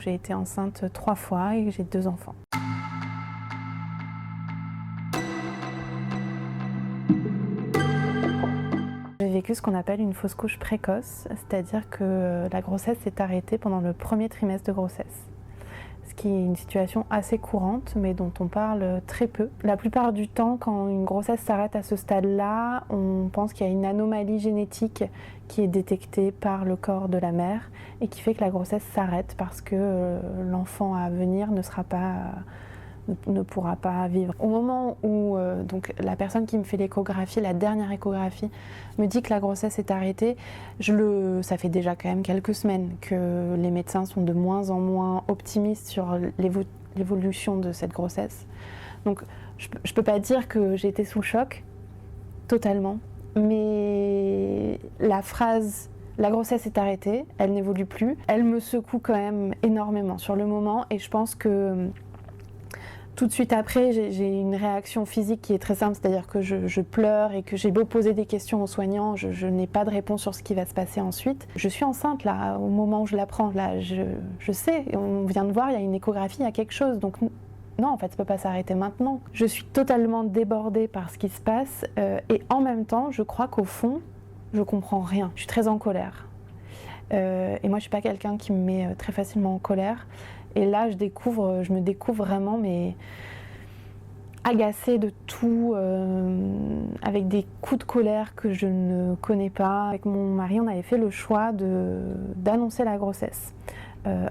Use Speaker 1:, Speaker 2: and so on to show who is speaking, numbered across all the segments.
Speaker 1: J'ai été enceinte 3 fois et j'ai 2 enfants. J'ai vécu ce qu'on appelle une fausse couche précoce, c'est-à-dire que la grossesse s'est arrêtée pendant le premier trimestre de grossesse. Ce qui est une situation assez courante, mais dont on parle très peu. La plupart du temps, quand une grossesse s'arrête à ce stade-là, on pense qu'il y a une anomalie génétique qui est détectée par le corps de la mère et qui fait que la grossesse s'arrête parce que l'enfant à venir ne pourra pas vivre. Au moment où donc la personne qui me fait l'échographie, la dernière échographie, me dit que la grossesse est arrêtée, ça fait déjà quand même quelques semaines que les médecins sont de moins en moins optimistes sur l'évolution de cette grossesse. Donc je peux pas dire que j'ai été sous le choc, totalement, mais la phrase « la grossesse est arrêtée », elle n'évolue plus, elle me secoue quand même énormément sur le moment et je pense que tout de suite après, j'ai une réaction physique qui est très simple, c'est-à-dire que je pleure et que j'ai beau poser des questions aux soignants, je n'ai pas de réponse sur ce qui va se passer ensuite. Je suis enceinte là, au moment où je l'apprends, là, je sais, on vient de voir, il y a une échographie, il y a quelque chose, donc non, en fait, ça peut pas s'arrêter maintenant. Je suis totalement débordée par ce qui se passe et en même temps, je crois qu'au fond, je comprends rien. Je suis très en colère. Et moi, je suis pas quelqu'un qui me met très facilement en colère. Et là, je me découvre vraiment, mais agacée de tout, avec des coups de colère que je ne connais pas. Avec mon mari, on avait fait le choix d'annoncer la grossesse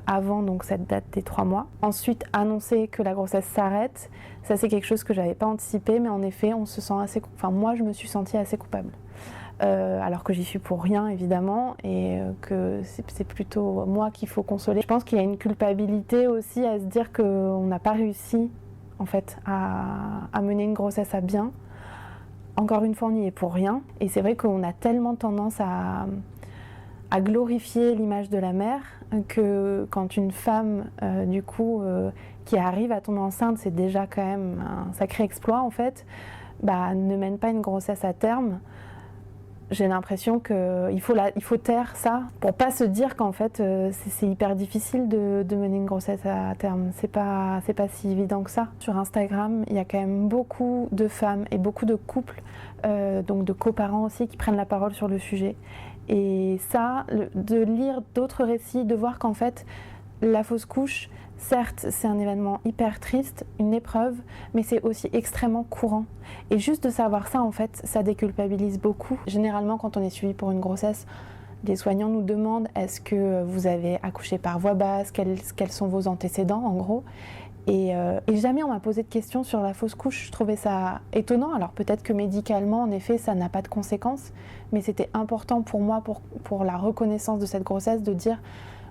Speaker 1: avant donc cette date des 3 mois. Ensuite, annoncer que la grossesse s'arrête, ça c'est quelque chose que j'avais pas anticipé, mais en effet, moi, je me suis sentie assez coupable. Alors que j'y suis pour rien évidemment et que c'est plutôt moi qu'il faut consoler. Je pense qu'il y a une culpabilité aussi à se dire qu'on n'a pas réussi en fait à mener une grossesse à bien. Encore une fois, on n'y est pour rien et c'est vrai qu'on a tellement tendance à glorifier l'image de la mère que quand une femme qui arrive à tomber enceinte, c'est déjà quand même un sacré exploit en fait, ne mène pas une grossesse à terme. J'ai l'impression qu'il faut taire ça pour pas se dire qu'en fait c'est hyper difficile de mener une grossesse à terme. C'est pas si évident que ça. Sur Instagram, il y a quand même beaucoup de femmes et beaucoup de couples, donc de coparents aussi, qui prennent la parole sur le sujet. Et ça, de lire d'autres récits, de voir qu'en fait la fausse couche, certes, c'est un événement hyper triste, une épreuve, mais c'est aussi extrêmement courant. Et juste de savoir ça, en fait, ça déculpabilise beaucoup. Généralement, quand on est suivi pour une grossesse, les soignants nous demandent est-ce que vous avez accouché par voie basse, quels sont vos antécédents, en gros. Et jamais on m'a posé de questions sur la fausse couche. Je trouvais ça étonnant. Alors peut-être que médicalement, en effet, ça n'a pas de conséquences, mais c'était important pour moi, pour la reconnaissance de cette grossesse, de dire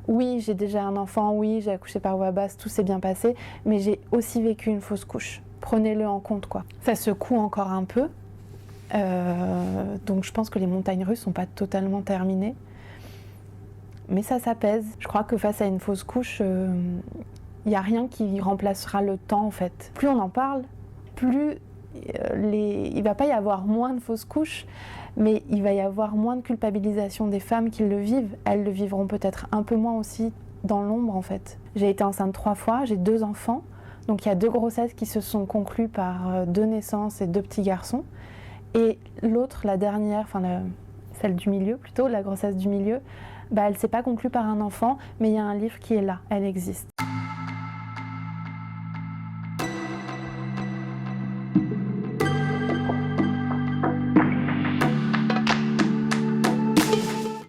Speaker 1: oui, j'ai déjà un enfant, oui, j'ai accouché par voie basse, tout s'est bien passé, mais j'ai aussi vécu une fausse couche. Prenez-le en compte, quoi. Ça secoue encore un peu, donc je pense que les montagnes russes sont pas totalement terminées, mais ça s'apaise. Je crois que face à une fausse couche, il n'y a rien qui remplacera le temps, en fait. Plus on en parle, plus il va pas y avoir moins de fausses couches, mais il va y avoir moins de culpabilisation des femmes qui le vivent. Elles le vivront peut-être un peu moins aussi dans l'ombre, en fait. J'ai été enceinte 3 fois, j'ai 2 enfants, donc il y a 2 grossesses qui se sont conclues par 2 naissances et 2 petits garçons. Et l'autre, la dernière, celle du milieu plutôt, la grossesse du milieu, elle ne s'est pas conclue par un enfant, mais il y a un livre qui est là, elle existe.